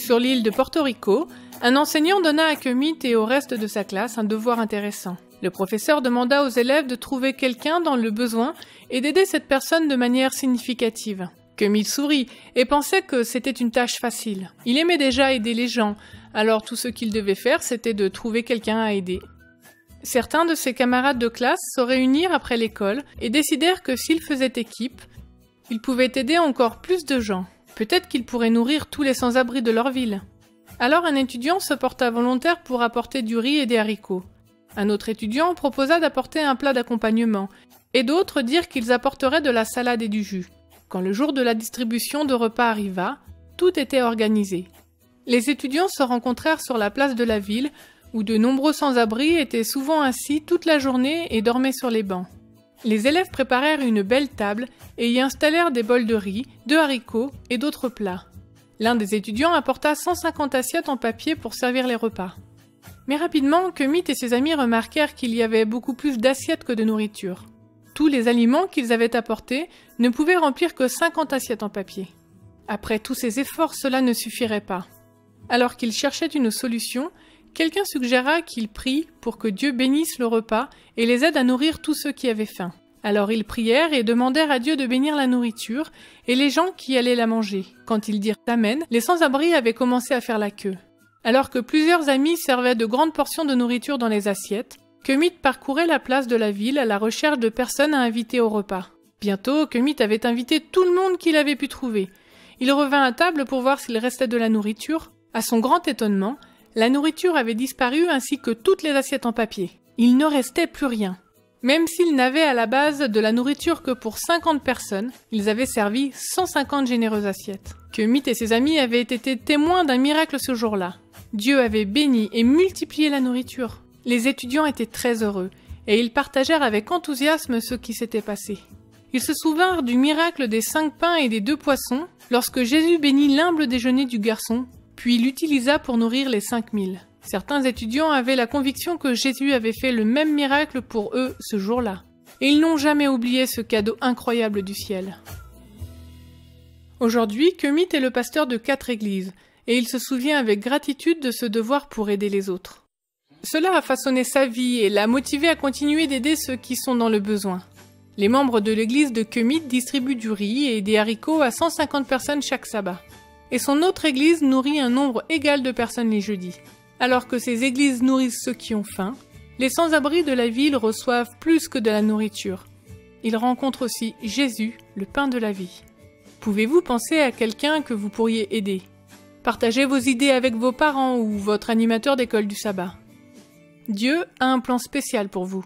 Sur l'île de Porto Rico, un enseignant donna à Kemit et au reste de sa classe un devoir intéressant. Le professeur demanda aux élèves de trouver quelqu'un dans le besoin et d'aider cette personne de manière significative. Kemit sourit et pensait que c'était une tâche facile. Il aimait déjà aider les gens, alors tout ce qu'il devait faire, c'était de trouver quelqu'un à aider. Certains de ses camarades de classe se réunirent après l'école et décidèrent que s'ils faisaient équipe, ils pouvaient aider encore plus de gens. Peut-être qu'ils pourraient nourrir tous les sans-abri de leur ville. Alors un étudiant se porta volontaire pour apporter du riz et des haricots. Un autre étudiant proposa d'apporter un plat d'accompagnement, et d'autres dirent qu'ils apporteraient de la salade et du jus. Quand le jour de la distribution de repas arriva, tout était organisé. Les étudiants se rencontrèrent sur la place de la ville, où de nombreux sans-abri étaient souvent assis toute la journée et dormaient sur les bancs. Les élèves préparèrent une belle table et y installèrent des bols de riz, de haricots et d'autres plats. L'un des étudiants apporta 150 assiettes en papier pour servir les repas. Mais rapidement, Kemit et ses amis remarquèrent qu'il y avait beaucoup plus d'assiettes que de nourriture. Tous les aliments qu'ils avaient apportés ne pouvaient remplir que 50 assiettes en papier. Après tous ces efforts, cela ne suffirait pas. Alors qu'ils cherchaient une solution, quelqu'un suggéra qu'ils prient pour que Dieu bénisse le repas et les aide à nourrir tous ceux qui avaient faim. Alors ils prièrent et demandèrent à Dieu de bénir la nourriture et les gens qui allaient la manger. Quand ils dirent Amen, les sans-abri avaient commencé à faire la queue. Alors que plusieurs amis servaient de grandes portions de nourriture dans les assiettes, Kemit parcourait la place de la ville à la recherche de personnes à inviter au repas. Bientôt, Kemit avait invité tout le monde qu'il avait pu trouver. Il revint à table pour voir s'il restait de la nourriture. À son grand étonnement, la nourriture avait disparu ainsi que toutes les assiettes en papier. Il ne restait plus rien. Même s'ils n'avaient à la base de la nourriture que pour 50 personnes, ils avaient servi 150 généreuses assiettes. Kemit et ses amis avaient été témoins d'un miracle ce jour-là. Dieu avait béni et multiplié la nourriture. Les étudiants étaient très heureux et ils partagèrent avec enthousiasme ce qui s'était passé. Ils se souvinrent du miracle des 5 pains et des 2 poissons lorsque Jésus bénit l'humble déjeuner du garçon, puis l'utilisa pour nourrir les 5000. Certains étudiants avaient la conviction que Jésus avait fait le même miracle pour eux ce jour-là. Et ils n'ont jamais oublié ce cadeau incroyable du ciel. Aujourd'hui, Kemit est le pasteur de 4 églises, et il se souvient avec gratitude de ce devoir pour aider les autres. Cela a façonné sa vie et l'a motivé à continuer d'aider ceux qui sont dans le besoin. Les membres de l'église de Kemit distribuent du riz et des haricots à 150 personnes chaque sabbat. Et son autre église nourrit un nombre égal de personnes les jeudis. Alors que ces églises nourrissent ceux qui ont faim, les sans-abri de la ville reçoivent plus que de la nourriture. Ils rencontrent aussi Jésus, le pain de la vie. Pouvez-vous penser à quelqu'un que vous pourriez aider? Partagez vos idées avec vos parents ou votre animateur d'école du sabbat. Dieu a un plan spécial pour vous.